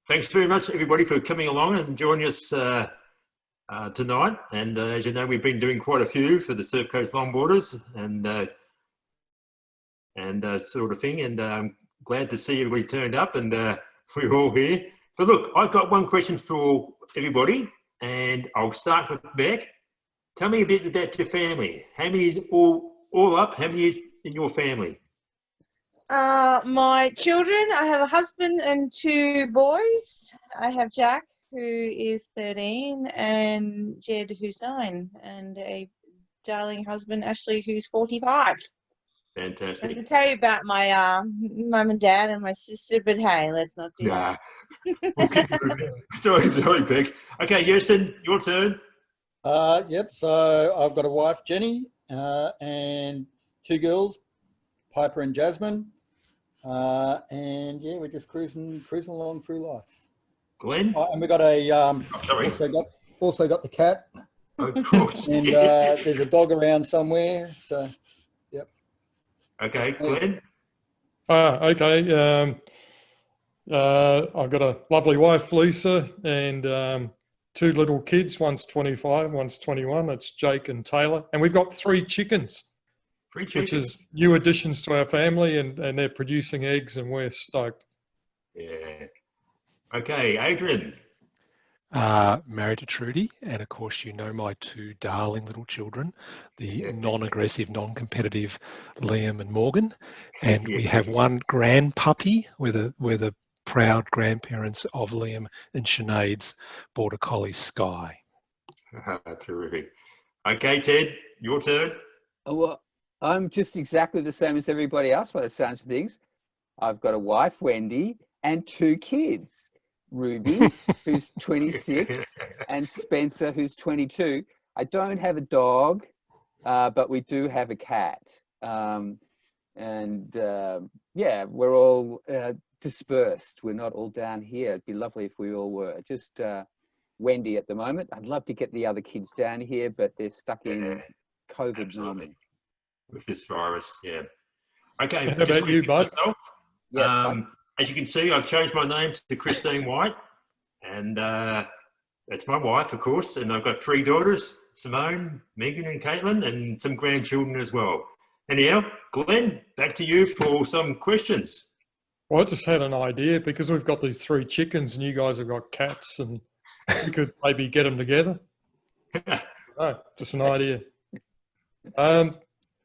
Thanks very much, everybody, for coming along and joining us tonight. And as you know, we've been doing quite a few for the Surfcoast Longboarders and sort of thing. And I'm glad to see everybody turned up and we're all here. But look, I've got one question for everybody, and I'll start with Beck. Tell me a bit about your family. How many is all up? How many is in your family? My children, I have a husband and 2 boys. I have Jack, who is 13, and Jed, who's 9, and a darling husband, Ashley, who's 45. Fantastic. I can tell you about my mum and dad and my sister, but hey, let's not do that. We'll keep moving. Sorry, Beck. Okay, Yestin, your turn. Yep, so I've got a wife, Jenny, and 2 girls, Piper and Jasmine. And yeah, we're just cruising along through life. Glenn? And we got also got the cat. Of course. And there's a dog around somewhere. So, yep. Okay, Glenn? Okay. I've got a lovely wife, Lisa, and 2 little kids. One's 25, one's 21. That's Jake and Taylor. And we've got 3 chickens. Which is new additions to our family, and they're producing eggs, and we're stoked. Yeah. Okay, Adrian. Married to Trudy, and of course you know my 2 darling little children, the non-aggressive, non-competitive Liam and Morgan, and we have 1 grand puppy. We're the proud grandparents of Liam and Sinead's Border Collie Sky. Terrific. Okay, Ted, your turn. Well, I'm just exactly the same as everybody else by the sounds of things. I've got a wife, Wendy, and 2 kids, Ruby, who's 26, and Spencer, who's 22. I don't have a dog, but we do have a cat. Yeah, we're all dispersed. We're not all down here. It'd be lovely if we all were. Just Wendy at the moment. I'd love to get the other kids down here, but they're stuck in COVID moment. With this virus, yeah. Okay. How about you, bud? As you can see, I've changed my name to Christine White, and that's my wife, of course. And I've got 3 daughters, Simone, Megan, and Caitlin, and some grandchildren as well. Anyhow, Glenn, back to you for some questions. Well, I just had an idea, because we've got these 3 chickens, and you guys have got cats, and we could maybe get them together. No, just an idea.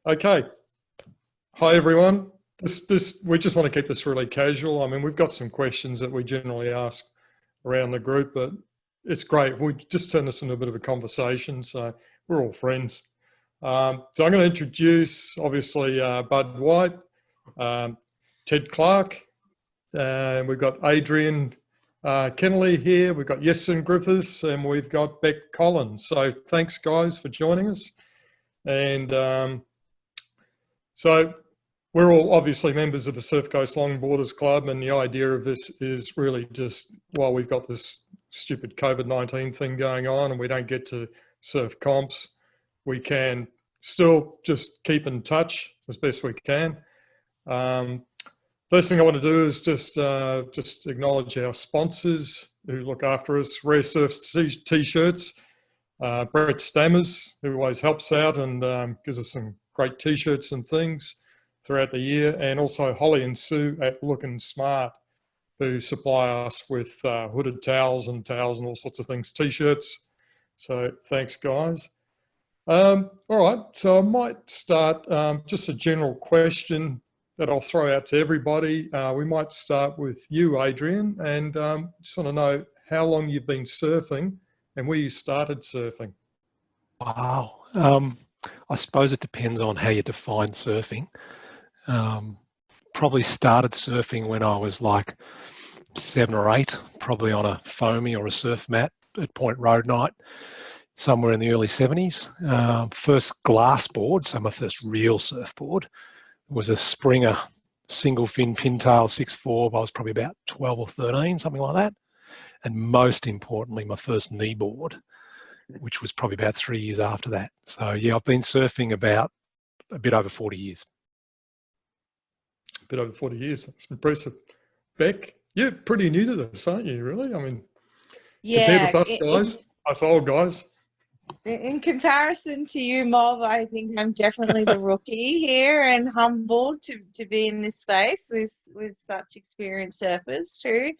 Okay. Hi, everyone. We just want to keep this really casual. I mean, we've got some questions that we generally ask around the group, but it's great. We just turn this into a bit of a conversation, so we're all friends. So I'm going to introduce, obviously, Bud White, Ted Clark, we've got Adrian Kennelly here, we've got Yestin Griffiths, and we've got Beck Collins. So thanks, guys, for joining us. And so we're all obviously members of the Surfcoast Longboarders Club, and the idea of this is really just, while we've got this stupid COVID-19 thing going on and we don't get to surf comps, we can still just keep in touch as best we can. First thing I want to do is just acknowledge our sponsors who look after us. Rare Surfs T-shirts, Brett Stammers, who always helps out and gives us some great T-shirts and things throughout the year, and also Holly and Sue at Lookin' Smart, who supply us with hooded towels and all sorts of things, T-shirts. So thanks, guys. All right, so I might start just a general question that I'll throw out to everybody. We might start with you, Adrian, and just want to know how long you've been surfing and where you started surfing. Wow. I suppose it depends on how you define surfing. Probably started surfing when I was like 7 or 8, probably on a foamy or a surf mat at Point Road night, somewhere in the early 70s. First glass board, so my first real surfboard, was a Springer single fin pintail 6'4". I was probably about 12 or 13, something like that. And most importantly, my first knee board, which was probably about 3 years after that. So yeah, I've been surfing about a bit over 40 years. A bit over 40 years, that's impressive. Beck, you're pretty new to this, aren't you, really? I mean, Yeah, compared with us guys, us old guys. in comparison to you, Mob, I think I'm definitely the rookie here, and humbled to be in this space with such experienced surfers too.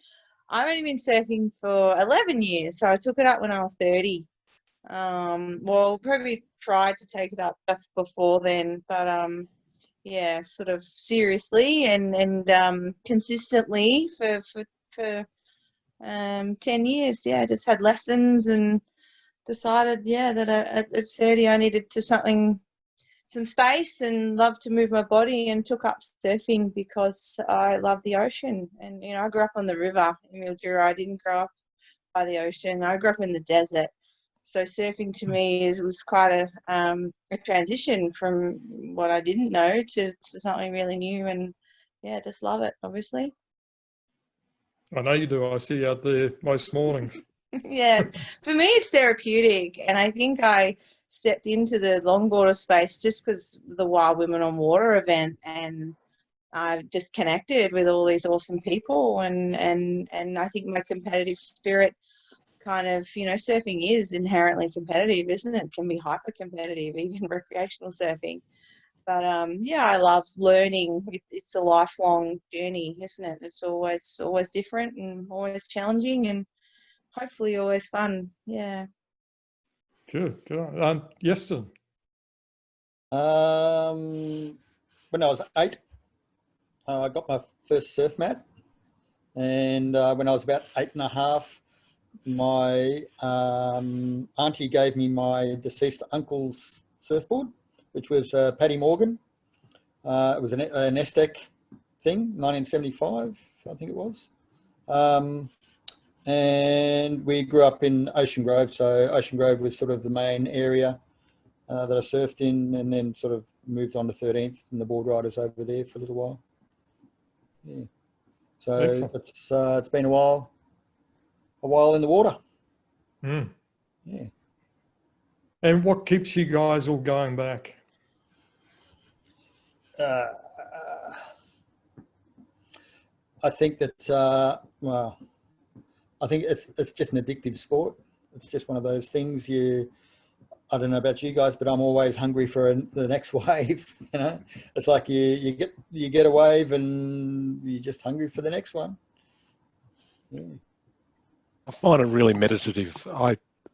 I've only been surfing for 11 years, so I took it up when I was 30. Well, probably tried to take it up just before then, but yeah, sort of seriously and consistently for 10 years. Yeah, I just had lessons and decided, yeah, that at 30 I needed some space and loved to move my body, and took up surfing because I love the ocean. And, you know, I grew up on the river in Mildura. I didn't grow up by the ocean. I grew up in the desert. So surfing to me was quite a transition from what I didn't know to something really new. And, yeah, just love it, obviously. I know you do. I see you out there most mornings. Yeah, for me it's therapeutic, and I think I stepped into the longboarder space just because the Wild Women on Water event, and I've just connected with all these awesome people, and I think my competitive spirit kind of, you know, surfing is inherently competitive, isn't it? It can be hyper competitive, even recreational surfing. But yeah, I love learning. It's a lifelong journey, isn't it? It's always different and always challenging, and hopefully always fun. Yeah. Good. Yestin. When I was 8, I got my first surf mat, and when I was about 8.5, my auntie gave me my deceased uncle's surfboard, which was Paddy Morgan. It was an Estec thing, 1975, I think it was. And we grew up in Ocean Grove, so Ocean Grove was sort of the main area that I surfed in, and then sort of moved on to 13th and the board riders over there for a little while. Yeah. So it's been a while in the water. Mm. Yeah. And what keeps you guys all going back? I think that well, I think it's just an addictive sport. It's just one of those things. I don't know about you guys, but I'm always hungry for the next wave. You know, it's like you get a wave and you're just hungry for the next one. Yeah. I find it really meditative.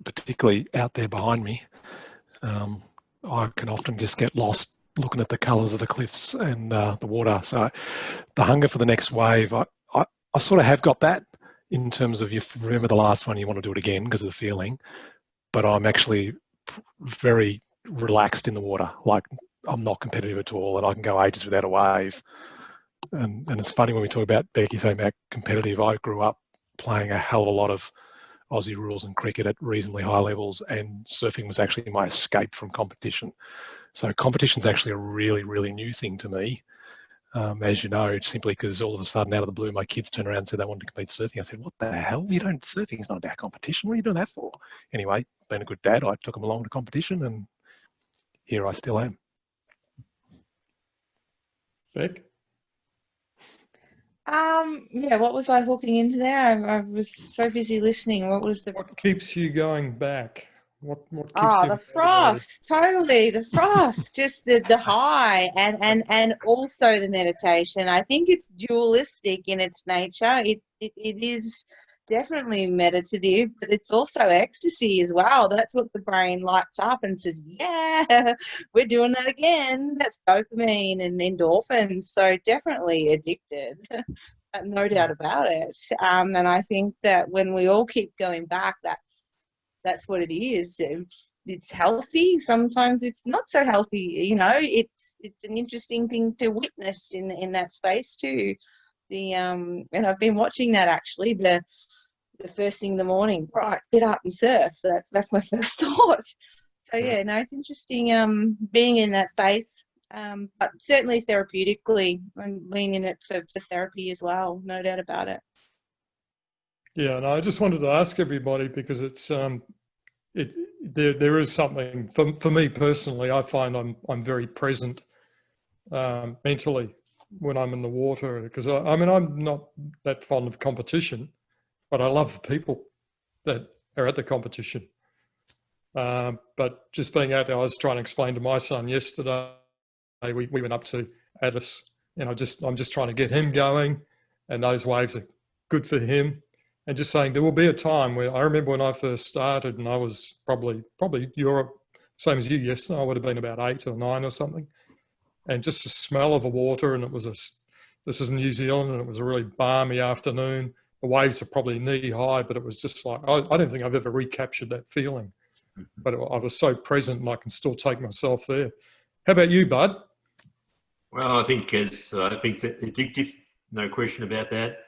Particularly out there behind me, I can often just get lost looking at the colours of the cliffs and the water. So the hunger for the next wave, I sort of have got that in terms of, you remember the last one, you want to do it again because of the feeling, but I'm actually very relaxed in the water. Like, I'm not competitive at all, and I can go ages without a wave. And it's funny when we talk about Becky saying about competitive. I grew up playing a hell of a lot of Aussie rules and cricket at reasonably high levels, and surfing was actually my escape from competition. So competition is actually a really, really new thing to me. As you know, simply because all of a sudden, out of the blue, my kids turned around and said they wanted to compete surfing. I said, what the hell? Surfing is not about competition. What are you doing that for? Anyway, being a good dad, I took them along to competition, and here I still am. Beck? Yeah, what was I hooking into there? I was so busy listening. What was the... What keeps you going back? What keeps Oh, you the motivated? froth, totally, the froth, just the high, and also the meditation. I think it's dualistic in its nature. It is definitely meditative, but it's also ecstasy as well. That's what the brain lights up and says, yeah, we're doing that again. That's dopamine and endorphins. So definitely addicted. No doubt about it. And I think that when we all keep going back, that's what it is. It's healthy. Sometimes it's not so healthy. You know, it's an interesting thing to witness in that space too. And I've been watching that actually. The first thing in the morning, right, get up and surf. That's my first thought. So yeah, no, it's interesting being in that space. But certainly therapeutically, and being in it for therapy as well, no doubt about it. Yeah, no, I just wanted to ask everybody because it's there is something for me personally. I find I'm very present mentally when I'm in the water, because I mean, I'm not that fond of competition, but I love the people that are at the competition. But just being out there, I was trying to explain to my son yesterday, we went up to Addis, and I'm just trying to get him going, and those waves are good for him. And just saying there will be a time where I remember when I first started, and I was probably Europe, same as you, Yestin. I would have been about 8 or 9 or something. And just the smell of the water, and this is New Zealand, and it was a really balmy afternoon. The waves are probably knee high, but it was just like, I don't think I've ever recaptured that feeling. But I was so present, and I can still take myself there. How about you, Bud? Well, I think that addictive, no question about that.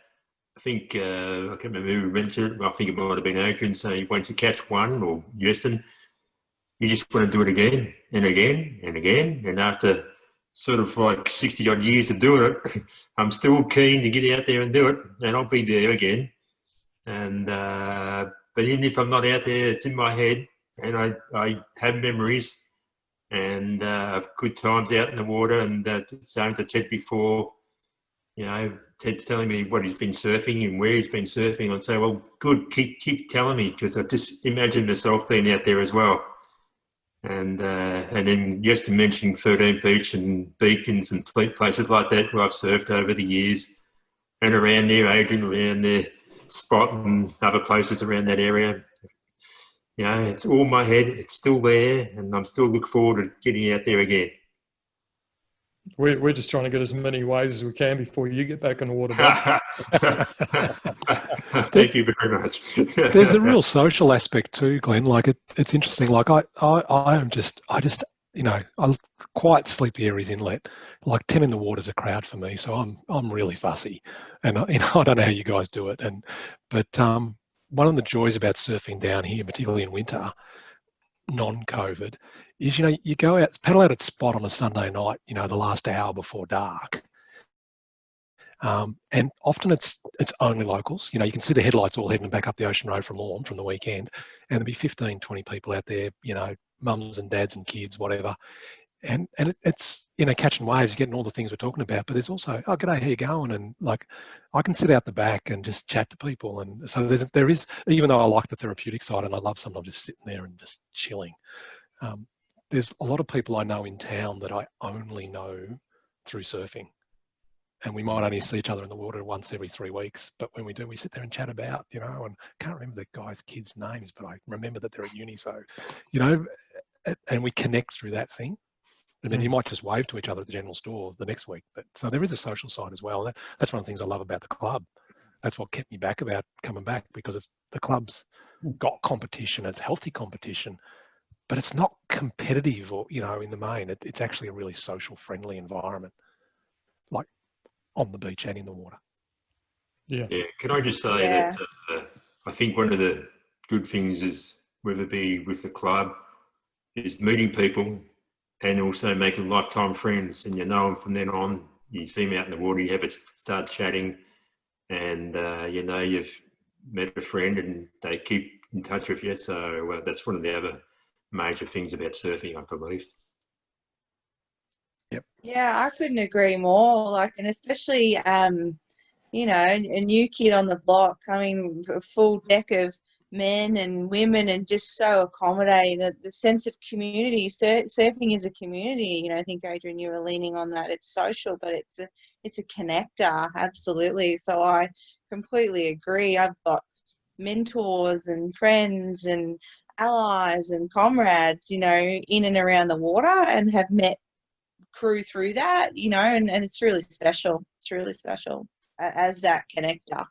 I think, I can't remember who mentioned it, I think it might have been Adrian saying once you catch one, or Yestin, you just want to do it again and again and again. And after sort of like 60 odd years of doing it, I'm still keen to get out there and do it, and I'll be there again. And, but even if I'm not out there, it's in my head, and I have memories and good times out in the water. And same to Ted before, you know, Ted's telling me what he's been surfing and where he's been surfing. I'd say, well, good, keep telling me, because I just imagine myself being out there as well. And then Yestin mentioning 13 Beach and Beacons and places like that where I've surfed over the years, and around there, Adrian, around their spot and other places around that area. You know, it's all in my head, it's still there, and I'm still looking forward to getting out there again. We're just trying to get as many waves as we can before you get back in the water, Bud. Thank you very much. There's a real social aspect too, Glenn. Like it's interesting. Like I'm quite sleepy areas inlet. Like 10 in the water is a crowd for me. So I'm really fussy, and I don't know how you guys do it. But one of the joys about surfing down here, particularly in winter, non-COVID, is you go out, paddle out at spot on a Sunday night. The last hour before dark. And often it's only locals. You can see the headlights all heading back up the Ocean Road from Lorne from the weekend, and there'll be 15, 20 people out there, mums and dads and kids, whatever. And it's, catching waves, getting all the things we're talking about, but there's also, oh, g'day, how you going? And like, I can sit out the back and just chat to people. And so there is, even though I like the therapeutic side and I love sometimes just sitting there and just chilling, there's a lot of people I know in town that I only know through surfing. And we might only see each other in the water once every 3 weeks. But when we do, we sit there and chat about, and I can't remember the guys' kids' names, but I remember that they're at uni. So, and we connect through that thing. And then you might just wave to each other at the general store the next week. But so there is a social side as well. That's one of the things I love about the club. That's what kept me back about coming back, because the club's got competition. It's healthy competition, but it's not competitive or, in the main. It's actually a really social, friendly environment, like on the beach and in the water. Yeah. Can I just say that I think one of the good things is, whether it be with the club, is meeting people and also making lifetime friends. And you know them from then on. You see them out in the water, you have it start chatting, and you've met a friend and they keep in touch with you. So that's one of the other major things about surfing, I believe. Yep. Yeah, I couldn't agree more. And especially, a new kid on the block, a full deck of men and women, and just so accommodating. The sense of community. Surfing is a community. I think, Adrian, you were leaning on that. It's social, but it's a connector. Absolutely. So I completely agree. I've got mentors and friends and allies and comrades, in and around the water, and have met crew through that, and it's really special. It's really special as that connector.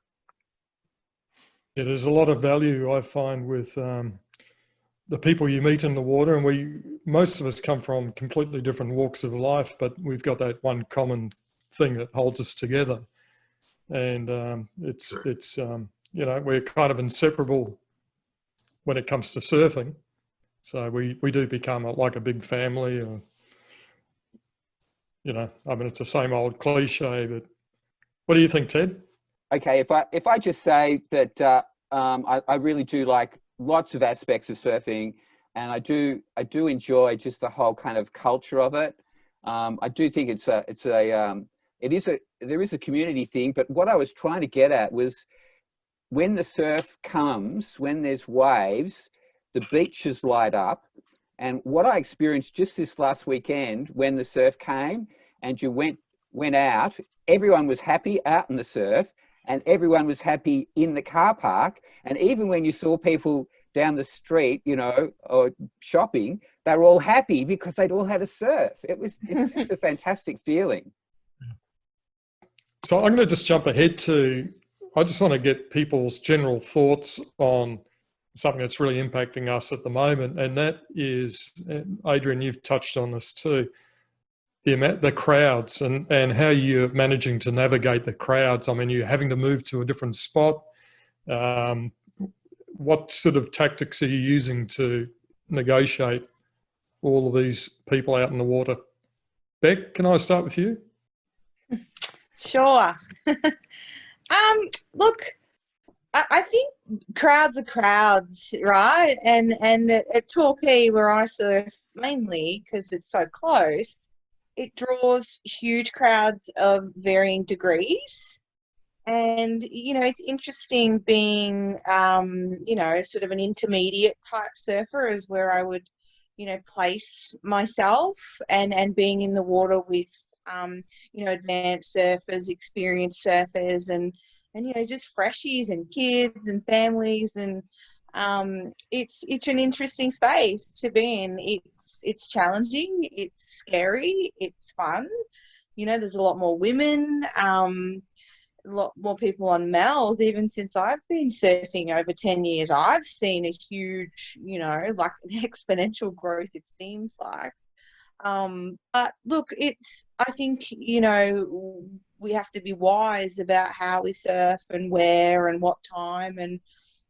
Yeah, there's a lot of value I find with the people you meet in the water, and most of us come from completely different walks of life, but we've got that one common thing that holds us together, and we're kind of inseparable when it comes to surfing. So we do become like a big family, or, it's the same old cliche, but what do you think, Ted? Okay, if I just say that I really do like lots of aspects of surfing, and I do enjoy just the whole kind of culture of it. I do think it's there is a community thing, but what I was trying to get at was when the surf comes, when there's waves, the beaches light up. And what I experienced just this last weekend when the surf came and you went out, everyone was happy out in the surf and everyone was happy in the car park. And even when you saw people down the street, you know, or shopping, they were all happy because they'd all had a surf. It's just a fantastic feeling. So I'm going to just jump ahead to, I just want to get people's general thoughts on something that's really impacting us at the moment. And that is, Adrian, you've touched on this too, the crowds and how you're managing to navigate the crowds. I mean, you're having to move to a different spot. What sort of tactics are you using to negotiate all of these people out in the water? Beck, can I start with you? Sure. Look, I think crowds are crowds, right? And at Torquay, where I surf mainly because it's so close, it draws huge crowds of varying degrees. And, you know, it's interesting being, you know, sort of an intermediate type surfer is where I would, you know, place myself and being in the water with, you know, advanced surfers, experienced surfers and, you know, just freshies and kids and families. And it's an interesting space to be in. It's challenging, it's scary, it's fun. You know, there's a lot more women, a lot more people on Mel's. Even since I've been surfing over 10 years, I've seen a huge, you know, like an exponential growth, it seems like. But look, I think, you know, we have to be wise about how we surf and where and what time, and,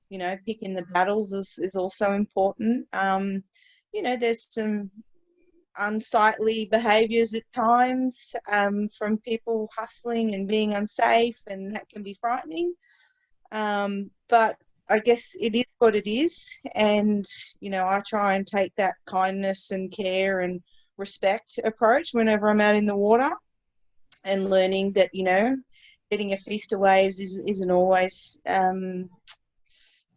you know, picking the battles is also important. You know, there's some unsightly behaviours at times from people hustling and being unsafe, and that can be frightening. But I guess it is what it is, and, you know, I try and take that kindness and care and respect approach whenever I'm out in the water, and learning that, you know, getting a feast of waves isn't always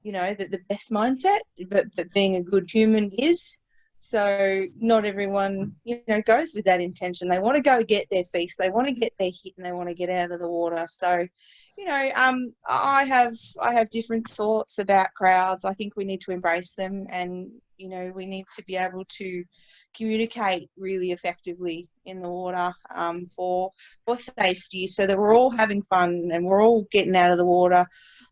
you know, the best mindset, but being a good human is. So not everyone, you know, goes with that intention. They want to go get their feast, they want to get their hit, and they want to get out of the water. So, you know, I have different thoughts about crowds. I think we need to embrace them, and, you know, we need to be able to communicate really effectively in the water for safety, so that we're all having fun and we're all getting out of the water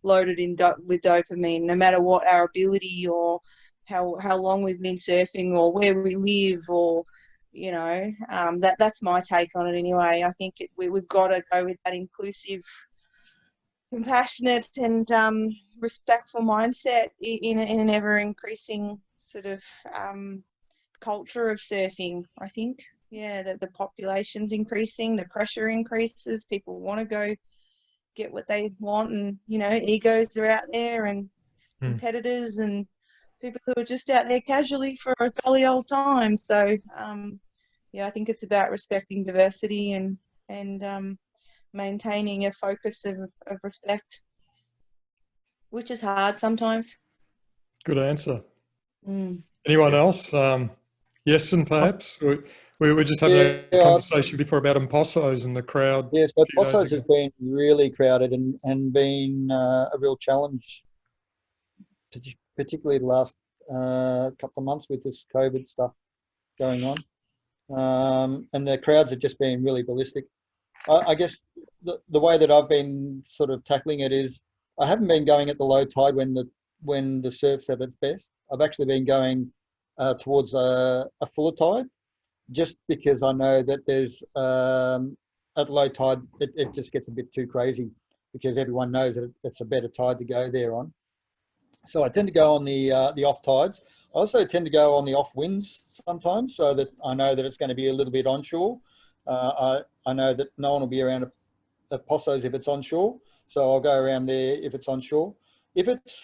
loaded with dopamine, no matter what our ability or how long we've been surfing or where we live, or, you know, that's my take on it anyway. I think we've got to go with that inclusive, compassionate and respectful mindset in an ever increasing sort of culture of surfing. I think, yeah, that the population's increasing, the pressure increases, people want to go get what they want, and, you know, egos are out there, and competitors and people who are just out there casually for a jolly old time. So yeah, I think it's about respecting diversity and maintaining a focus of respect, which is hard sometimes. Good answer. Anyone else? Yestin, perhaps? We were just having a conversation before about Impossos and the crowd. Yes, but Impossos has been really crowded and been a real challenge, particularly the last couple of months with this COVID stuff going on. And the crowds have just been really ballistic. I guess the way that I've been sort of tackling it is I haven't been going at the low tide when the surf's at its best. I've actually been going towards a fuller tide, just because I know that there's at low tide it just gets a bit too crazy, because everyone knows that it's a better tide to go there on. So I tend to go on the off tides. I also tend to go on the off winds sometimes, so that I know that it's going to be a little bit onshore. I know that no one will be around at Possos if it's onshore, so I'll go around there if it's onshore. If it's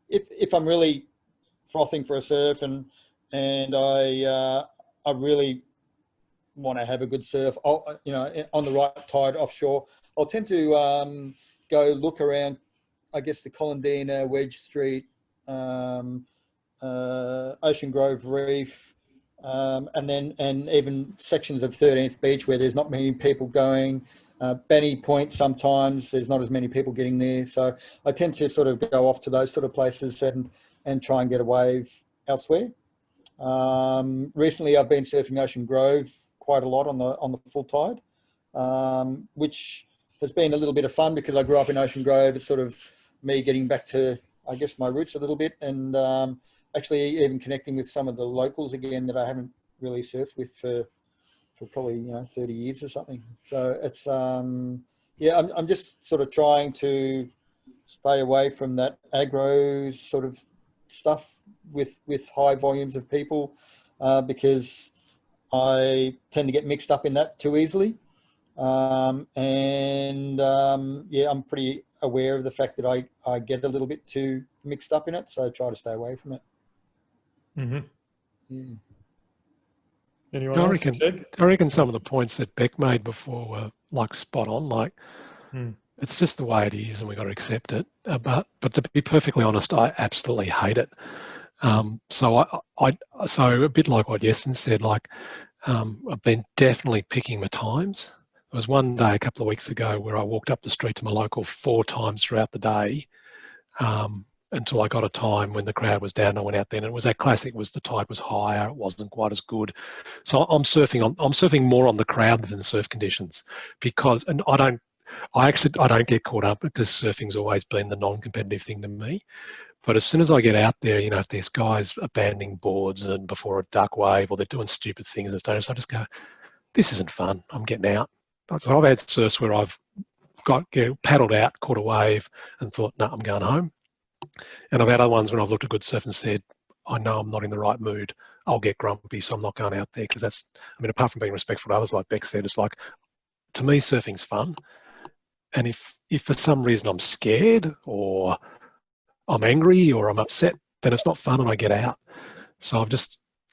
if I'm really frothing for a surf and I really want to have a good surf, you know, on the right tide offshore, I'll tend to go look around, I guess, the Colandina, Wedge Street, Ocean Grove Reef, and even sections of 13th Beach where there's not many people going. Benny Point, sometimes there's not as many people getting there. So I tend to sort of go off to those sort of places and try and get a wave elsewhere. Recently I've been surfing Ocean Grove quite a lot on the full tide, which has been a little bit of fun because I grew up in Ocean Grove. It's sort of me getting back to, I guess, my roots a little bit, and actually even connecting with some of the locals again that I haven't really surfed with for probably, you know, 30 years or something. So it's, yeah, I'm just sort of trying to stay away from that aggro sort of stuff with high volumes of people, because I tend to get mixed up in that too easily. Yeah, I'm pretty aware of the fact that I get a little bit too mixed up in it, so I try to stay away from it. Mm-hmm. Yeah. Anyone else? Ted? I reckon some of the points that Beck made before were like spot on. Like, it's just the way it is, and we've got to accept it. But to be perfectly honest, I absolutely hate it. So so a bit like what Yestin said, like, I've been definitely picking my times. There was one day a couple of weeks ago where I walked up the street to my local 4 times throughout the day, until I got a time when the crowd was down. I went out there, and it was that classic, was the tide was higher, it wasn't quite as good. So I'm surfing more on the crowd than the surf conditions, because, and I don't get caught up, because surfing's always been the non-competitive thing to me. But as soon as I get out there, you know, if there's guys abandoning boards and before a duck wave, or they're doing stupid things and stuff, I just go, this isn't fun, I'm getting out. So I've had surfs where I've paddled out, caught a wave, and thought, no, I'm going home. And I've had other ones when I've looked at good surf and said, I know I'm not in the right mood, I'll get grumpy, so I'm not going out there. Because that's, I mean, apart from being respectful to others, like Beck said, it's like, to me, surfing's fun. And if for some reason I'm scared, or I'm angry, or I'm upset, then it's not fun, and I get out. So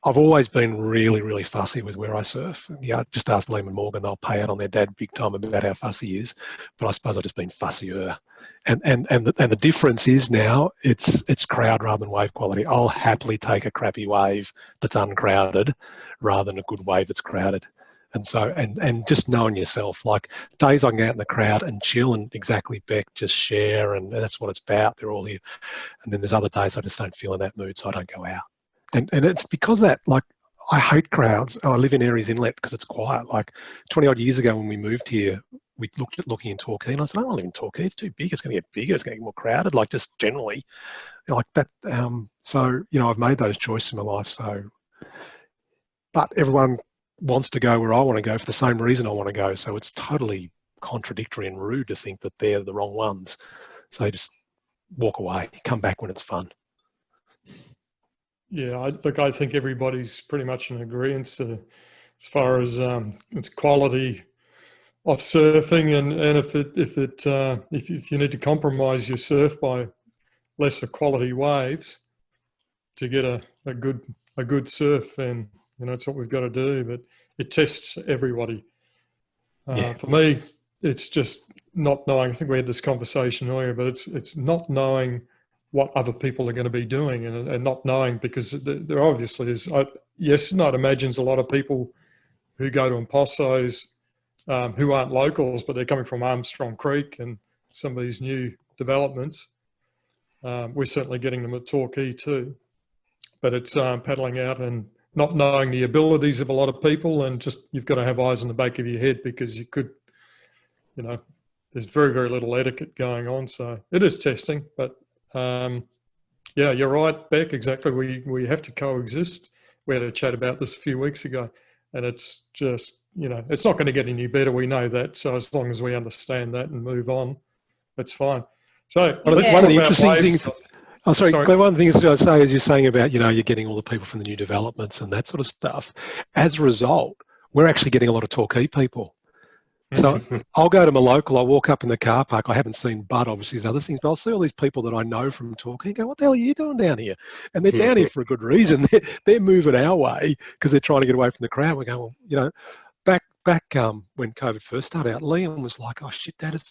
I've always been really, really fussy with where I surf. Yeah, just ask Lehman Morgan, they'll pay out on their dad big time about how fussy he is. But I suppose I've just been fussier. And the difference is now it's crowd rather than wave quality. I'll happily take a crappy wave that's uncrowded rather than a good wave that's crowded. And so, and just knowing yourself, like days I can go out in the crowd and chill, and exactly, Beck, just share, and that's what it's about. They're all here. And then there's other days I just don't feel in that mood, so I don't go out. And it's because that, like, I hate crowds. I live in Aries Inlet because it's quiet. Like 20 odd years ago when we moved here, we looked at looking in Torquay, and I said, I don't live in Torquay, it's too big, it's going to get bigger, it's going to get more crowded, like just generally like that. So, you know, I've made those choices in my life. So, but everyone wants to go where I want to go for the same reason I want to go. So it's totally contradictory and rude to think that they're the wrong ones. So just walk away, come back when it's fun. Yeah, I think everybody's pretty much in agreement as far as its quality of surfing, and if you need to compromise your surf by lesser quality waves to get a good surf, then, you know, that's what we've got to do. But it tests everybody. For me, it's just not knowing. I think we had this conversation earlier, but it's not knowing what other people are going to be doing, and not knowing, because there obviously is. Yes, I'd imagine a lot of people who go to Impossos who aren't locals, but they're coming from Armstrong Creek and some of these new developments. We're certainly getting them at Torquay too. But it's paddling out and not knowing the abilities of a lot of people, and just you've got to have eyes in the back of your head, because you could, you know, there's very, very little etiquette going on. So it is testing, but yeah, you're right, Beck, exactly. We have to coexist. We had a chat about this a few weeks ago, and it's just, you know, it's not going to get any better. We know that. So as long as we understand that and move on, it's fine. So one of the interesting things. Oh, sorry. One of the things I say is, you're saying about, you know, you're getting all the people from the new developments and that sort of stuff. As a result, we're actually getting a lot of Torquay people. So I'll go to my local, I'll walk up in the car park. I haven't seen Bud, obviously, there's other things, but I'll see all these people that I know from Torquay and go, what the hell are you doing down here? And they're down here for a good reason. They're moving our way because they're trying to get away from the crowd. We're going, well, you know, back when COVID first started out, Liam was like, "Oh shit, Dad,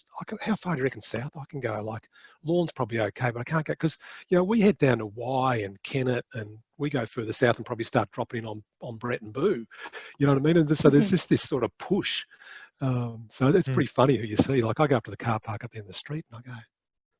how far do you reckon south I can go? Like, Lorne's probably okay, but I can't go because we head down to Wye and Kennet, and we go further south and probably start dropping in on Brett and Boo. You know what I mean? And so there's just this sort of push. So it's pretty funny who you see. Like, I go up to the car park up the end of the street and I go,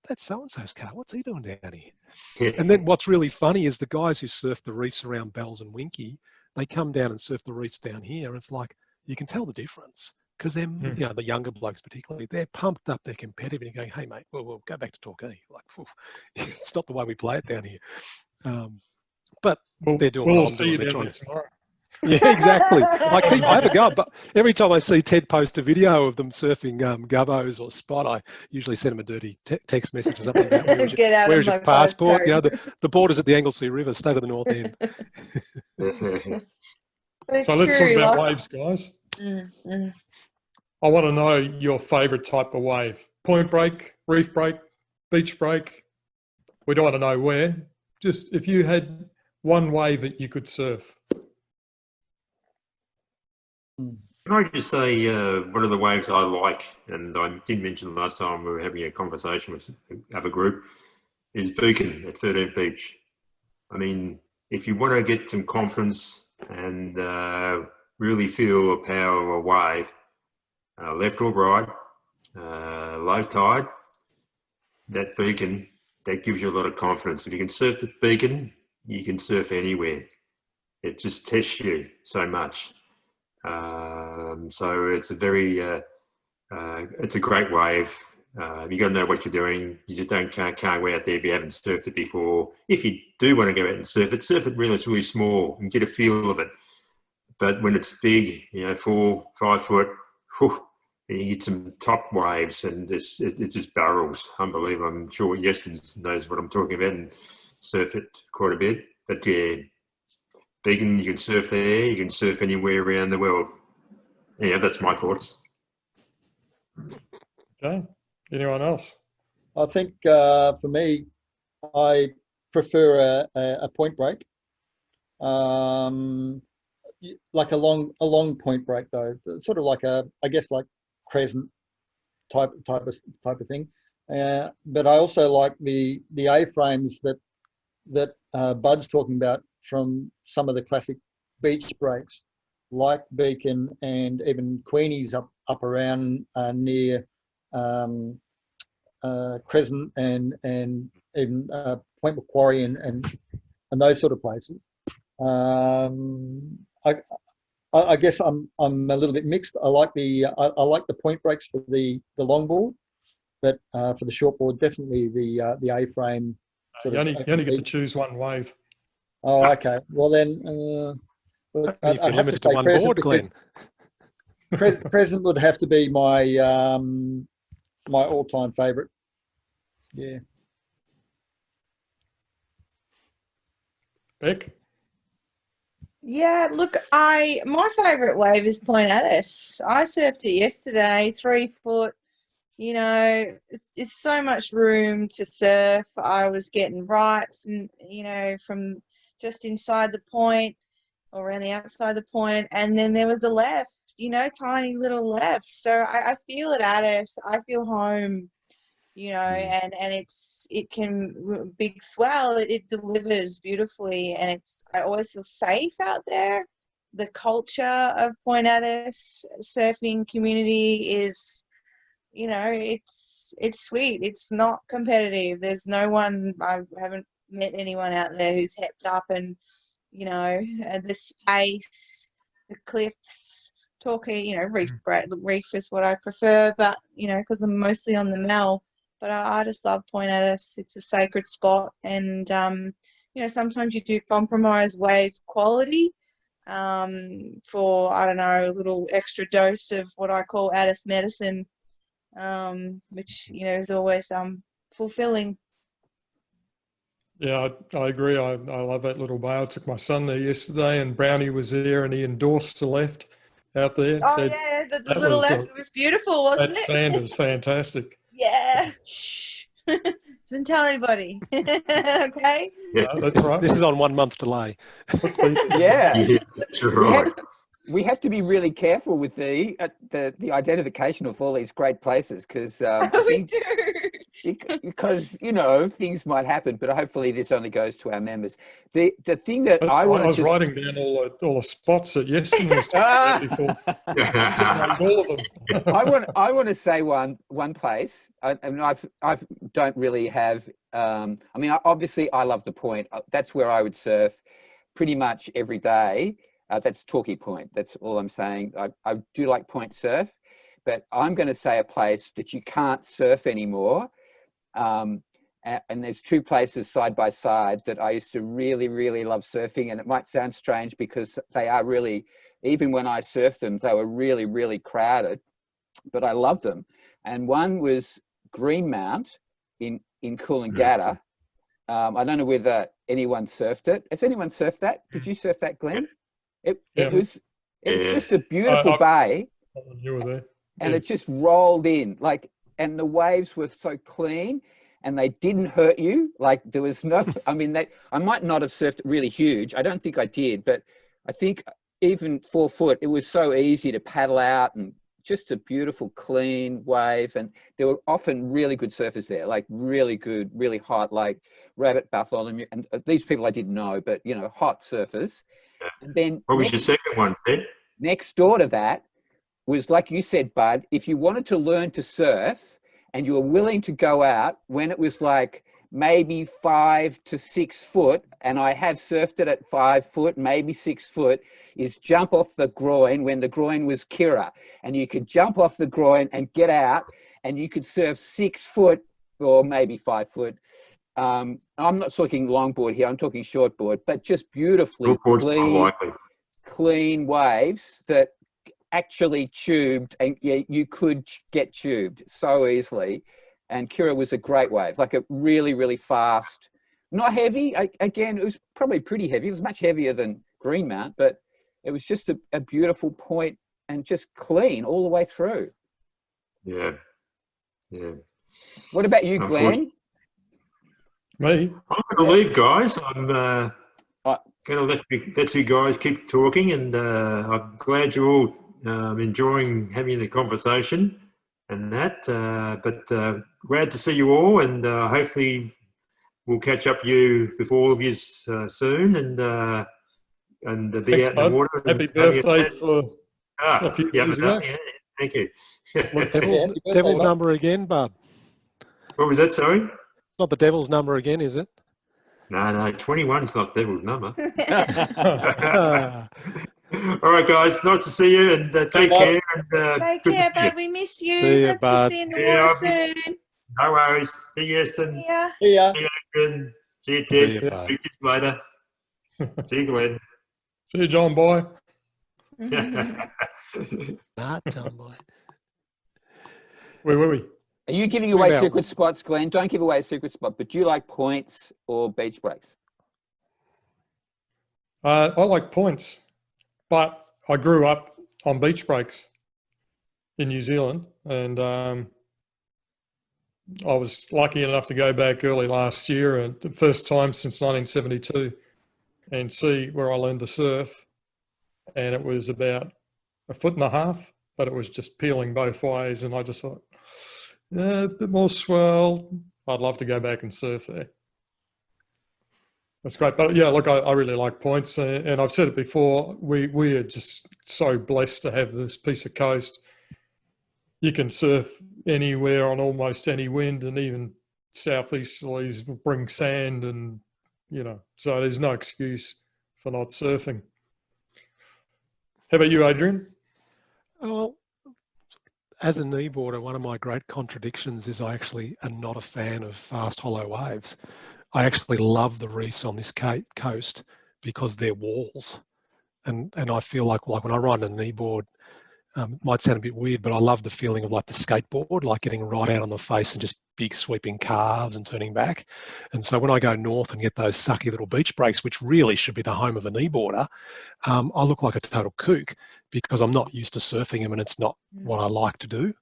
"That's so and so's car. What's he doing down here?" And then what's really funny is the guys who surf the reefs around Bells and Winky, they come down and surf the reefs down here. And it's like, you can tell the difference because they're, the younger blokes particularly, they're pumped up, they're competitive, and you're going, "Hey, mate, we'll go back to Torquay." Like, it's not the way we play it down here. But they're doing we'll what I'm see you doing. down there tomorrow. Yeah, exactly. I have a go, but every time I see Ted post a video of them surfing gubbos or spot, I usually send him a dirty text message or something about where's your passport? The border's at the Anglesey River, state of the North End. So let's talk about waves, guys. I want to know your favourite type of wave. Point break, reef break, beach break. We don't want to know where. Just if you had one wave that you could surf. Can I just say one of the waves I like, and I did mention last time we were having a conversation with other group, is Beacon at 13th Beach. I mean, if you want to get some confidence and really feel the power of a wave, left or right, low tide, that Beacon, that gives you a lot of confidence. If you can surf the Beacon, you can surf anywhere. It just tests you so much. So it's a very, it's a great wave. You got to know what you're doing. You just can't go out there if you haven't surfed it before. If you do want to go out and surf it really, it's really small and get a feel of it. But when it's big, 4, 5 foot, you get some top waves and it just barrels. Unbelievable. I'm sure Yestin knows what I'm talking about and surf it quite a bit. But yeah, Beacon, you can surf there, you can surf anywhere around the world. Yeah, that's my thoughts. Okay. Anyone else? I think for me, I prefer a point break. Like a long point break though, sort of like I guess like crescent type of thing. But I also like the A-frames that Bud's talking about from some of the classic beach breaks, like Beacon and even Queenie's up around near Crescent and even Point Macquarie and those sort of places. I guess I'm a little bit mixed. I like the point breaks for the longboard, but for the shortboard, definitely the A-frame. You only get to choose one wave. Oh, okay. Well then, If you're limited to one board, Glenn. Crescent would have to be my my all-time favourite. Yeah. Beck? Yeah, look, my favourite wave is Point Addis. I surfed it yesterday, 3 foot. It's so much room to surf. I was getting rights and from just inside the point or around the outside of the point, and then there was the left, tiny little left. So I feel at Addis, I feel home, and it can big swell. It delivers beautifully, and I always feel safe out there. The culture of Point Addis surfing community is, it's sweet. It's not competitive. There's no one. I haven't met anyone out there who's hepped up and the space, the cliffs. Torquay, reef is what I prefer, but because I'm mostly on the Mel. But I just love Point Addis. It's a sacred spot, and sometimes you do compromise wave quality for a little extra dose of what I call Addis medicine, which is always fulfilling. Yeah, I agree. I love that little bay. I took my son there yesterday, and Brownie was there, and he endorsed the left out there. Oh yeah, the little left was beautiful, wasn't it? That sand is fantastic. Yeah. Shh. Don't tell anybody. Okay. Yeah, that's right. This is on 1 month delay. Yeah. that's right. we have to be really careful with the identification of all these great places because We do. because things might happen, but hopefully this only goes to our members. The thing that I I wanted was to writing down all the spots that Yestin was talking about before. All of them. I want to say one place. I mean, I don't really have. I mean, obviously, I love the Point. That's where I would surf pretty much every day. That's Torquay Point. That's all I'm saying. I do like point surf, but I'm going to say a place that you can't surf anymore. And there's two places side by side that I used to really, really love surfing. And it might sound strange because they are really, even when I surfed them, they were really, really crowded, but I love them. And one was Greenmount in Coolangatta. I don't know whether anyone surfed it. Has anyone surfed that? Did you surf that, Glenn? It was just a beautiful bay. You were there. And it just rolled in and the waves were so clean and they didn't hurt you. Like there was no, I mean, I might not have surfed it really huge. I don't think I did, but I think even 4 foot, it was so easy to paddle out and just a beautiful, clean wave. And there were often really good surfers there, like really good, really hot, like Rabbit Bartholomew. And these people I didn't know, but hot surfers. And then what was your second one, Ted? Next door to that was, like you said, Bud, if you wanted to learn to surf and you were willing to go out when it was like maybe 5 to 6 foot, and I have surfed it at 5 foot, maybe 6 foot, is jump off the groin when the groin was Kira. And you could jump off the groin and get out and you could surf 6 foot or maybe 5 foot. I'm not talking longboard here, I'm talking shortboard, but just beautifully clean waves that actually tubed, and you could get tubed so easily. And Kira was a great wave, like a really, really fast, not heavy. Again, it was probably pretty heavy. It was much heavier than Greenmount, but it was just a beautiful point and just clean all the way through. Yeah. What about you, Glenn? Me? I'm going to leave, guys. I'm going to let you guys keep talking, and I'm glad you're all enjoying having the conversation and that. But glad to see you all, and hopefully we'll catch up with all of you soon, and be Thanks, out in the bud. water. Happy birthday for a few years ago. Yeah, thank you. Devil's number again, bud. What was that, sorry? Not the devil's number again, is it? No, 21's not devil's number. Ah, All right, guys. Nice to see you, and take care. And, Take good to care, see you. bud. We miss you. See ya, Hope to bud. see you in the Yeah, water soon. No worries. See you, Yestin. Yeah. See ya. See you, Adrian. See you, See Ted. ya, bud. See you later. See you, Glenn. See you, John Boy. not John Boy. Where were we? Are you giving away Well- secret spots, Glenn? Don't give away a secret spot, but do you like points or beach breaks? I like points, but I grew up on beach breaks in New Zealand, and I was lucky enough to go back early last year, and the first time since 1972, and see where I learned to surf. And it was about 1.5 feet, but it was just peeling both ways, and I just thought, yeah, a bit more swell. I'd love to go back and surf there. That's great. But yeah, look, I really like points. And I've said it before, we are just so blessed to have this piece of coast. You can surf anywhere on almost any wind, and even southeasterlies will bring sand, and, so there's no excuse for not surfing. How about you, Adrian? Well, as a kneeboarder, one of my great contradictions is I actually am not a fan of fast, hollow waves. I actually love the reefs on this coast because they're walls. And I feel like when I ride a kneeboard, it might sound a bit weird, but I love the feeling of like the skateboard, like getting right out on the face and just big sweeping carves and turning back. And so when I go north and get those sucky little beach breaks, which really should be the home of a kneeboarder, I look like a total kook because I'm not used to surfing them, and it's not what I like to do.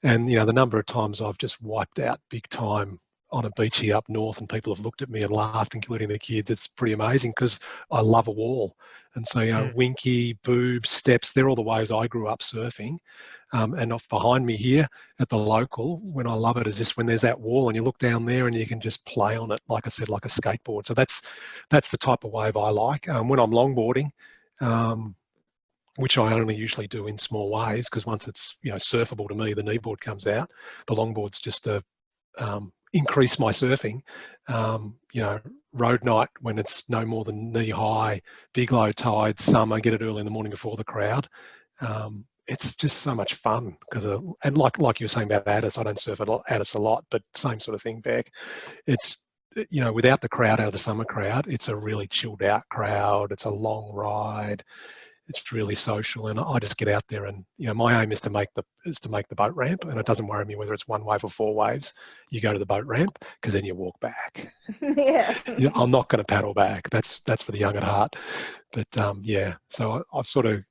And, the number of times I've just wiped out big time on a beachy up north, and people have looked at me and laughed, including the kids. It's pretty amazing because I love a wall. And so, Winky, Boob, Steps, they're all the waves I grew up surfing. And off behind me here at the local, when I love it, is just when there's that wall and you look down there and you can just play on it, like I said, like a skateboard. So that's the type of wave I like. When I'm longboarding, which I only usually do in small waves, because once it's surfable to me, the kneeboard comes out. The longboard's just to increase my surfing. Road night when it's no more than knee high, big low tide, summer, get it early in the morning before the crowd. It's just so much fun because, and like you were saying about Addis, I don't surf at Addis a lot, but same sort of thing, Beck. It's, without the crowd, out of the summer crowd, it's a really chilled out crowd. It's a long ride. It's really social, and I just get out there, and my aim is to make the boat ramp, and it doesn't worry me whether it's 1 wave or 4 waves. You go to the boat ramp because then you walk back. Yeah. I'm not going to paddle back. That's for the young at heart. But so I've sort of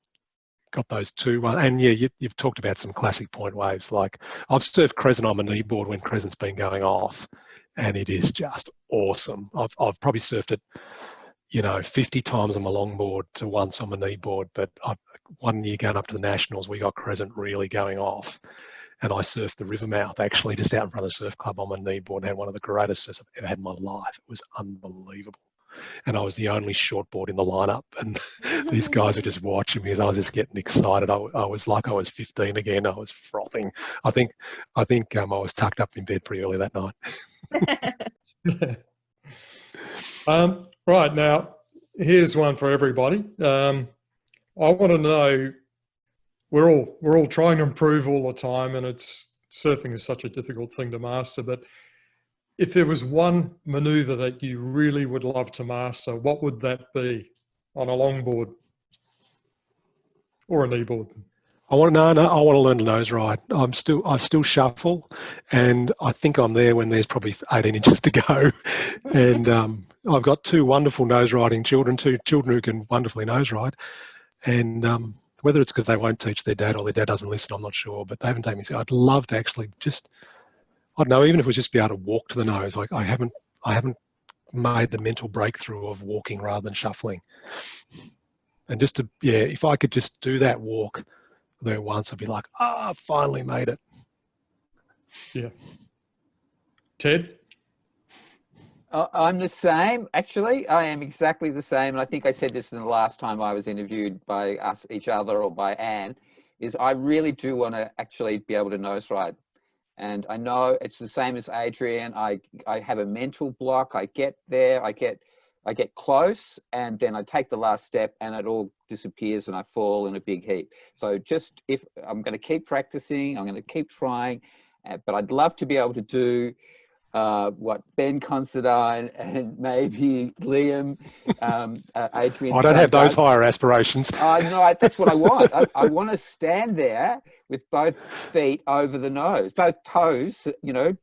got those two. And you've talked about some classic point waves. Like I've surfed Crescent on my kneeboard when Crescent's been going off, and it is just awesome. I've probably surfed it 50 times on my longboard to once on my kneeboard, but one year going up to the Nationals, we got Crescent really going off, and I surfed the river mouth actually just out in front of the surf club on my kneeboard and had one of the greatest surfs I've ever had in my life. It was unbelievable. And I was the only shortboard in the lineup, and these guys are just watching me as I was just getting excited. I was like I was 15 again. I was frothing. I think I was tucked up in bed pretty early that night. Right, now, here's one for everybody. I want to know, we're all trying to improve all the time, and surfing is such a difficult thing to master, but if there was one maneuver that you really would love to master, what would that be on a longboard or a kneeboard? I want to learn to nose ride. I still shuffle, and I think I'm there when there's probably 18 inches to go. And I've got 2 wonderful nose riding children, 2 children who can wonderfully nose ride. And whether it's because they won't teach their dad or their dad doesn't listen, I'm not sure. But they haven't taken me. So I'd love to actually just, I don't know, even if it was just be able to walk to the nose. Like I haven't made the mental breakthrough of walking rather than shuffling. And just to, if I could just do that walk there once, I'd be like, I finally made it. Yeah. Ted? I'm the same. Actually, I am exactly the same. And I think I said this in the last time I was interviewed by us, each other, or by Anne, is I really do want to actually be able to nose ride. And I know it's the same as Adrian. I have a mental block. I get there, I get close, and then I take the last step and it all disappears and I fall in a big heap. So just, if I'm going to keep practicing, I'm going to keep trying, but I'd love to be able to do what Ben Considine and maybe Liam, Adrian. I don't have those higher aspirations. No, that's what I want. I want to stand there with both feet over the nose, both toes,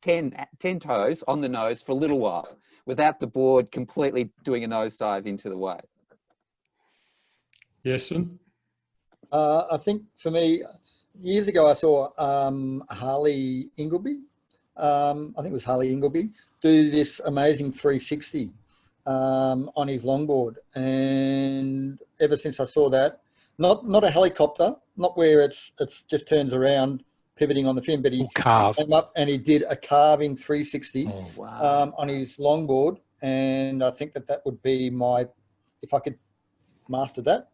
10 toes on the nose for a little while, without the board completely doing a nosedive into the wave. Yestin? I think for me, years ago I saw Harley Ingleby. I think it was Harley Ingleby, do this amazing 360 on his longboard, and ever since I saw that, not a helicopter, not where it's just turns around pivoting on the fin, but he came up and he did a carving 360 on his longboard, and I think that would be if I could master that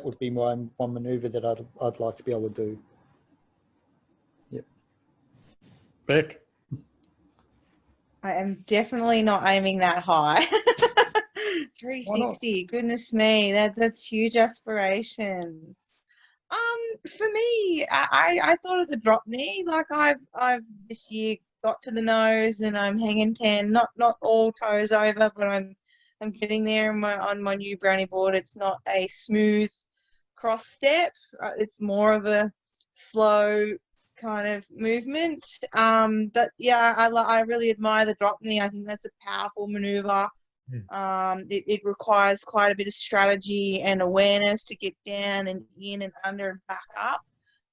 would be my one maneuver that I'd like to be able to do. Yep. Beck? I am definitely not aiming that high. 360, goodness me, that's huge aspirations. For me, I thought of the drop knee. Like I've this year got to the nose and I'm hanging 10, not all toes over, but I'm getting there on my new brownie board. It's not a smooth cross step. It's more of a slow kind of movement. But yeah, I really admire the drop knee. I think that's a powerful maneuver. It requires quite a bit of strategy and awareness to get down and in and under and back up.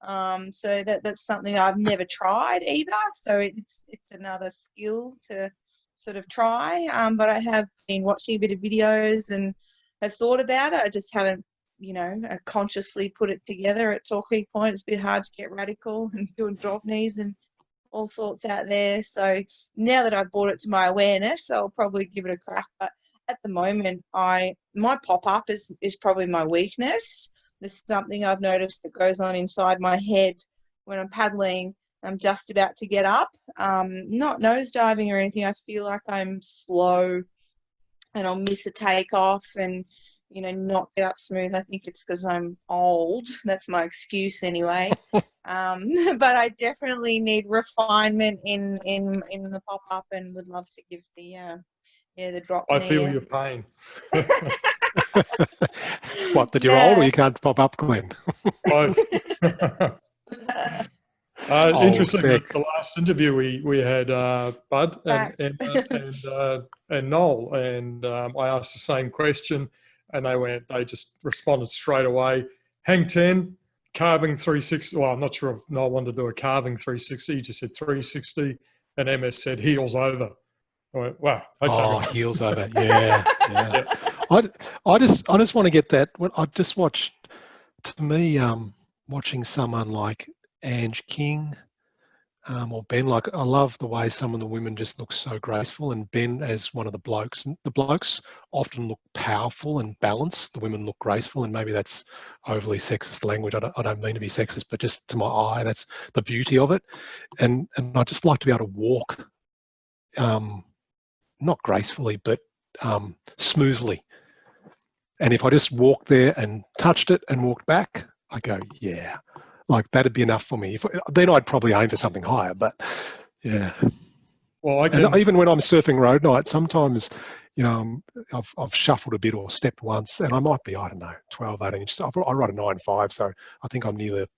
So that's something I've never tried either. So it's another skill to sort of try. But I have been watching a bit of videos and have thought about it. I just haven't, consciously put it together at talking point. It's a bit hard to get radical and doing drop knees and all sorts out there. So now that I've brought it to my awareness, I'll probably give it a crack. But at the moment, my pop-up is probably my weakness. There's something I've noticed that goes on inside my head when I'm paddling. I'm just about to get up. Not nosediving or anything. I feel like I'm slow and I'll miss a takeoff and, not get up smooth. I think it's because I'm old. That's my excuse anyway. But I definitely need refinement in the pop-up and would love to give the drop I knee feel your pain. What, that you're old or you can't pop up, Glenn? Both. Interesting that Beck. the last interview we had Bud and Noel, and I asked the same question, and they just responded straight away. Hang 10, carving 360. Well, I'm not sure if Noel wanted to do a carving 360. He just said 360, and MS said heels over. I went, wow. Okay, guys. Heels over. Yeah. I just want to get that. I just watched. To me, watching someone like Ange King or Ben, like I love the way some of the women just look so graceful, and Ben as one of the blokes. The blokes often look powerful and balanced. The women look graceful, and maybe that's overly sexist language. I don't mean to be sexist, but just to my eye, that's the beauty of it. And I just like to be able to walk, not gracefully, but smoothly. And if I just walked there and touched it and walked back, I go, yeah, like that'd be enough for me. Then I'd probably aim for something higher, but yeah. Well, even when I'm surfing road night, sometimes, I've shuffled a bit or stepped once, and I might be, I don't know, 12, 18 inches. I ride a 9.5, so I think I'm near the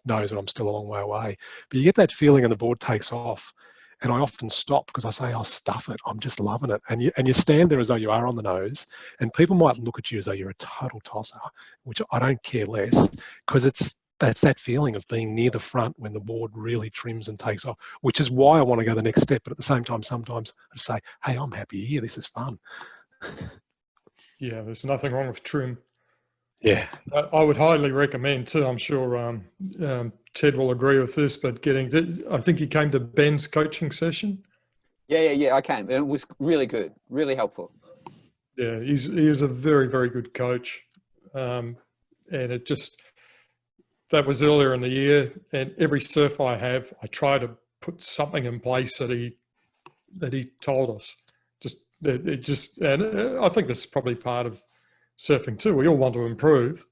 nose and I'm still a long way away. But you get that feeling and the board takes off. And I often stop because I say, I'll stuff it. I'm just loving it. And you stand there as though you are on the nose, and people might look at you as though you're a total tosser, which I don't care less, because that's that feeling of being near the front when the board really trims and takes off, which is why I want to go the next step. But at the same time, sometimes I just say, hey, I'm happy here. This is fun. Yeah, there's nothing wrong with trim. Yeah. I would highly recommend too. I'm sure Ted will agree with this, but I think you came to Ben's coaching session. Yeah, I came. And it was really good, really helpful. Yeah, he is a very, very good coach. And that was earlier in the year, and every surf I have, I try to put something in place that he told us. And I think this is probably part of surfing too. We all want to improve.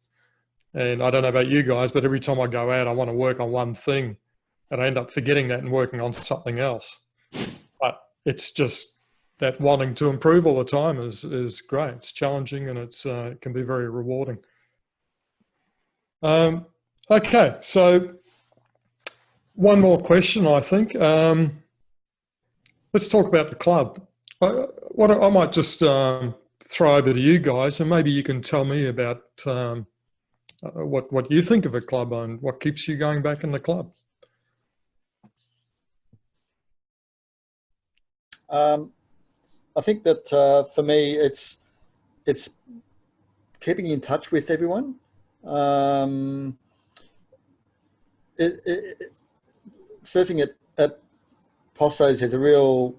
And I don't know about you guys, but every time I go out, I want to work on one thing, and I end up forgetting that and working on something else. But it's just that wanting to improve all the time is great. It's challenging, and it can be very rewarding. Okay, so one more question, I think. Let's talk about the club. I might just throw over to you guys, and maybe you can tell me about what you think of a club and what keeps you going back in the club. I think that for me, it's keeping in touch with everyone. Surfing at Posso's has a real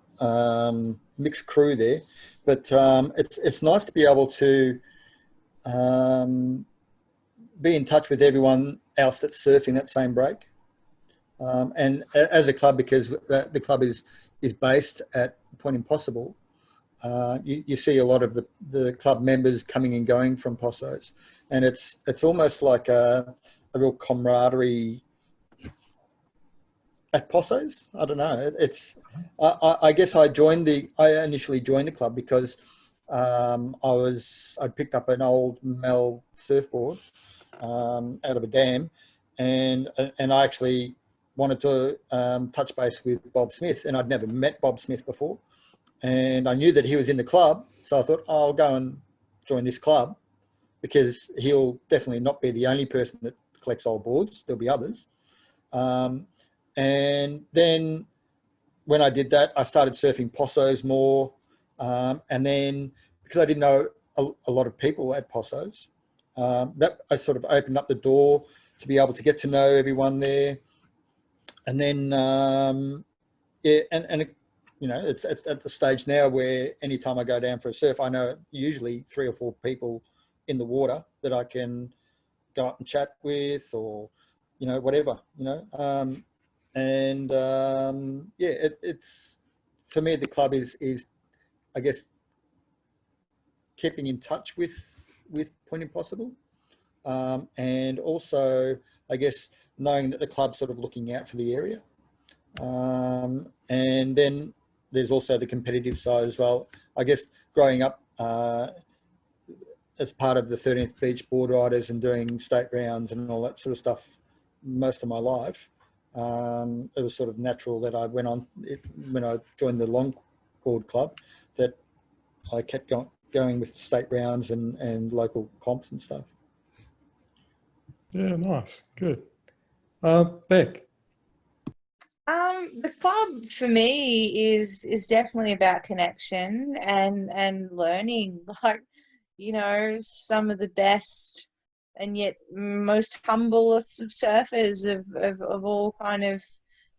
mixed crew there, but it's nice to be able to be in touch with everyone else that's surfing that same break. And as a club, because the club is based at Point Impossible, you see a lot of the club members coming and going from Posso's, and it's almost like a real camaraderie at Posso's. I don't know. I guess I initially joined the club because I'd picked up an old Mel surfboard out of a dam, and I actually wanted to touch base with Bob Smith, and I'd never met Bob Smith before, and I knew that he was in the club, so I thought, I'll go and join this club because he'll definitely not be the only person that collects old boards. There'll be others. And then when I did that, I started surfing Possos more. And then because I didn't know a lot of people at Possos, that I sort of opened up the door to be able to get to know everyone there. And then, yeah, and it, you know, it's at the stage now where anytime I go down for a surf, I know usually 3 or 4 people in the water that I can go up and chat with, or, you know, whatever, you know. Yeah, it's, for me, the club is I guess keeping in touch with Point Impossible, and also I guess knowing that the club's sort of looking out for the area. And then there's also the competitive side as well. I guess growing up as part of the 13th Beach Board Riders and doing state rounds and all that sort of stuff most of my life, it was sort of natural that I went on it, when I joined the Longboard Club, that I kept going with state rounds and local comps and stuff. Yeah, nice, good. Beck. The club for me is definitely about connection and learning. Like, you know, some of the best and yet most humblest of surfers of all kind of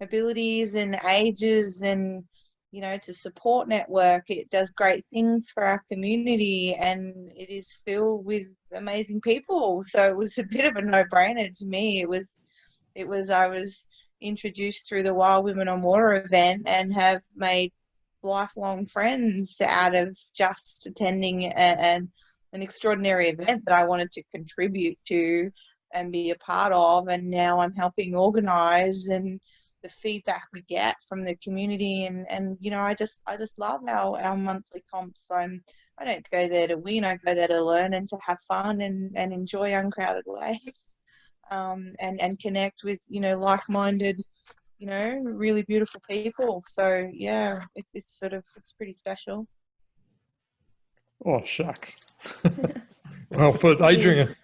abilities and ages, and you know, it's a support network. It does great things for our community, and it is filled with amazing people. So it was a bit of a no-brainer to me. I was introduced through the Wild Women on Water event and have made lifelong friends out of just attending an extraordinary event that I wanted to contribute to and be a part of. And now I'm helping organize, and the feedback we get from the community, and you know, I just love our monthly comps. I don't go there to win, I go there to learn and to have fun and enjoy uncrowded waves. And connect with, you know, like-minded, you know, really beautiful people. So yeah, it's pretty special. Oh, shucks. Well put, Adrian.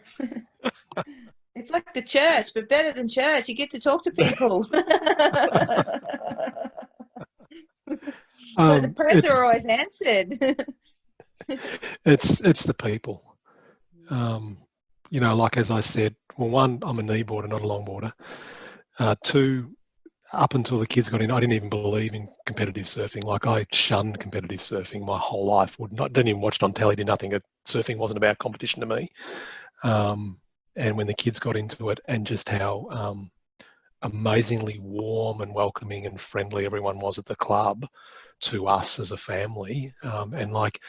It's like the church, but better than church. You get to talk to people. So the prayers are always answered. It's the people. You know, like as I said, well, one, I'm a kneeboarder, not a longboarder. Two, up until the kids got in, I didn't even believe in competitive surfing. Like, I shunned competitive surfing my whole life. Didn't even watch it on telly, did nothing. Surfing wasn't about competition to me. And when the kids got into it, and just how amazingly warm and welcoming and friendly everyone was at the club to us as a family, and like,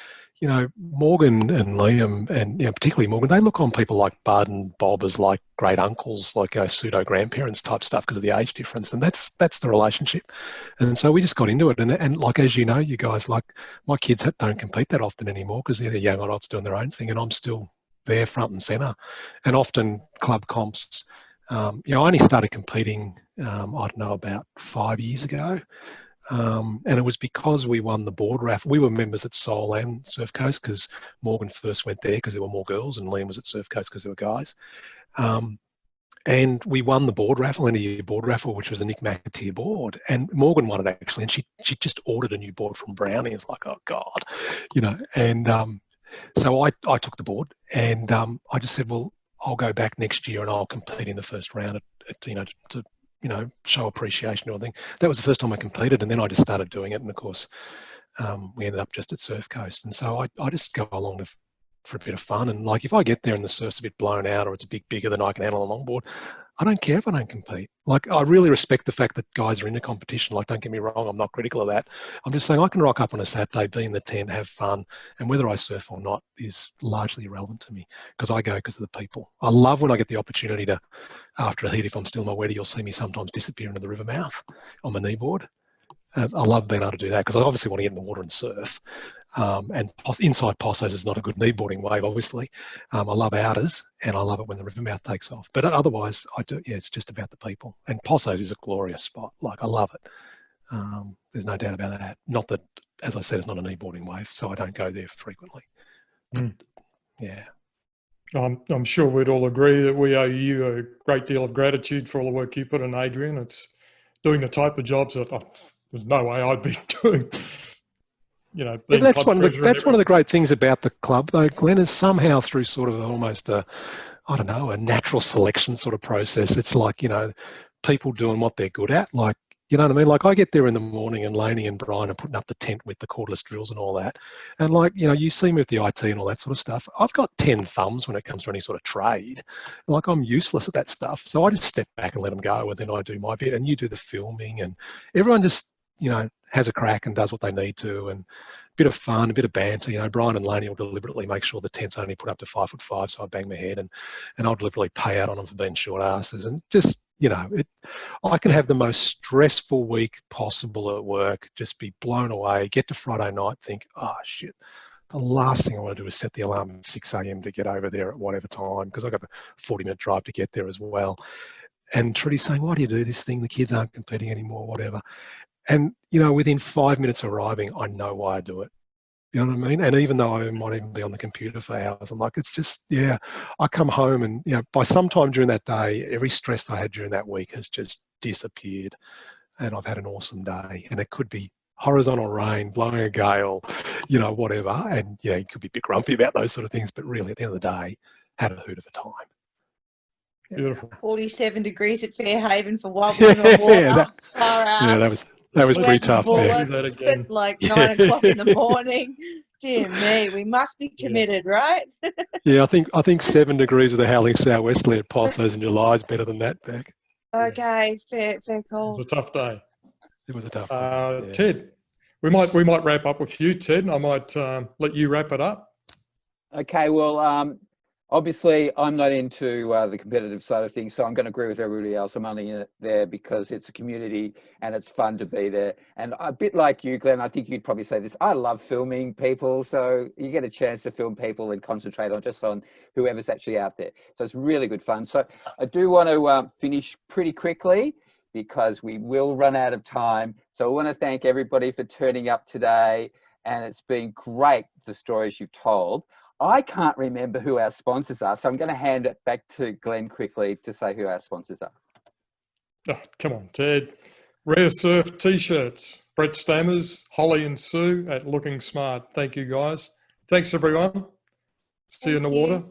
you know, Morgan and Liam, and you know, particularly Morgan, they look on people like Bud and Bob as like great uncles, like pseudo grandparents type stuff because of the age difference, and that's the relationship. And so we just got into it, and like, as you know, you guys, like, my kids don't compete that often anymore because they're young adults doing their own thing, and I'm still there front and center. And often club comps, you know, I only started competing, I don't know, about 5 years ago. And it was because we won the board raffle. We were members at Seoul and Surfcoast because Morgan first went there because there were more girls, and Liam was at Surfcoast because there were guys. And we won the board raffle, end of year board raffle, which was a Nick McAteer board. And Morgan won it actually, and she just ordered a new board from Brownie. It's like, oh God, you know. And so I took the board, and I just said, well, I'll go back next year and I'll compete in the first round at you know, to you know, show appreciation or anything. That was the first time I competed, and then I just started doing it. And of course, we ended up just at Surfcoast. And so I just go along for a bit of fun. And like, if I get there and the surf's a bit blown out or it's a bit bigger than I can handle on longboard, I don't care if I don't compete. Like, I really respect the fact that guys are into competition. Like, don't get me wrong, I'm not critical of that. I'm just saying I can rock up on a Saturday, be in the tent, have fun, and whether I surf or not is largely irrelevant to me, because I go because of the people. I love when I get the opportunity to, after a heat, if I'm still in my weddy, you'll see me sometimes disappear into the river mouth on my kneeboard. I love being able to do that because I obviously want to get in the water and surf. And inside Possos is not a good kneeboarding wave, obviously. I love outers, and I love it when the river mouth takes off. But otherwise, I do. Yeah, it's just about the people. And Possos is a glorious spot. Like, I love it. There's no doubt about that. Not that, as I said, it's not a kneeboarding wave, so I don't go there frequently. But, yeah. I'm sure we'd all agree that we owe you a great deal of gratitude for all the work you put in, Adrian. It's doing the type of jobs that there's no way I'd be doing. You know, Yeah, being that's club treasurer. one of the great things about the club, though, Glenn, is somehow through sort of almost a natural selection sort of process. It's like, people doing what they're good at. Like, you know what I mean? Like I get there in the morning and Laney and Brian are putting up the tent with the cordless drills and all that. And like, you see me with the IT and all that sort of stuff. I've got 10 thumbs when it comes to any sort of trade. Like I'm useless at that stuff. So I just step back and let them go. And then I do my bit and you do the filming and everyone just, has a crack and does what they need to. And a bit of fun, a bit of banter. Brian and Laney will deliberately make sure the tent's only put up to 5'5", so I bang my head and I'll deliberately pay out on them for being short asses. And just, I can have the most stressful week possible at work, just be blown away, get to Friday night, think, oh shit, the last thing I want to do is set the alarm at 6 a.m. to get over there at whatever time, because I've got the 40-minute drive to get there as well. And Trudy's saying, why do you do this thing? The kids aren't competing anymore, whatever. And, within 5 minutes arriving, I know why I do it. You know what I mean? And even though I might even be on the computer for hours, I'm like, it's just, I come home and, by some time during that day, every stress I had during that week has just disappeared. And I've had an awesome day. And it could be horizontal rain, blowing a gale, whatever. And, you could be a bit grumpy about those sort of things. But really, at the end of the day, had a hoot of a time. Beautiful. 47 degrees at Fairhaven for wobbling on water. Far out. Yeah, that was pretty tough. Bullets at like 9 o'clock in the morning. Dear me, we must be committed, right? Yeah, I think 7 degrees with a howling southwesterly at Possos in July is better than that, Beck. Okay, fair call. It was a tough day. It was a tough one. Ted, we might wrap up with you, Ted. I might let you wrap it up. Okay, well, obviously, I'm not into the competitive side of things, so I'm going to agree with everybody else. I'm only in it there because it's a community and it's fun to be there. And a bit like you, Glenn, I think you'd probably say this. I love filming people, so you get a chance to film people and concentrate on whoever's actually out there. So it's really good fun. So I do want to finish pretty quickly because we will run out of time. So I want to thank everybody for turning up today, and it's been great, the stories you've told. I can't remember who our sponsors are, so I'm going to hand it back to Glenn quickly to say who our sponsors are. Oh, come on, Ted. Rare Surf T-shirts. Brett Stammers, Holly and Sue at Looking Smart. Thank you, guys. Thanks, everyone. See you in the water.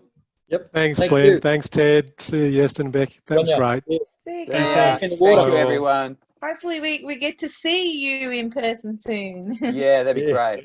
Yep. Thanks, Thank Glenn. you. Thanks, Ted. See you, Yestin and Beck. That was great. See you Peace guys. out. Thank you, everyone. Hopefully we get to see you in person soon. Yeah, that'd be Yeah. great.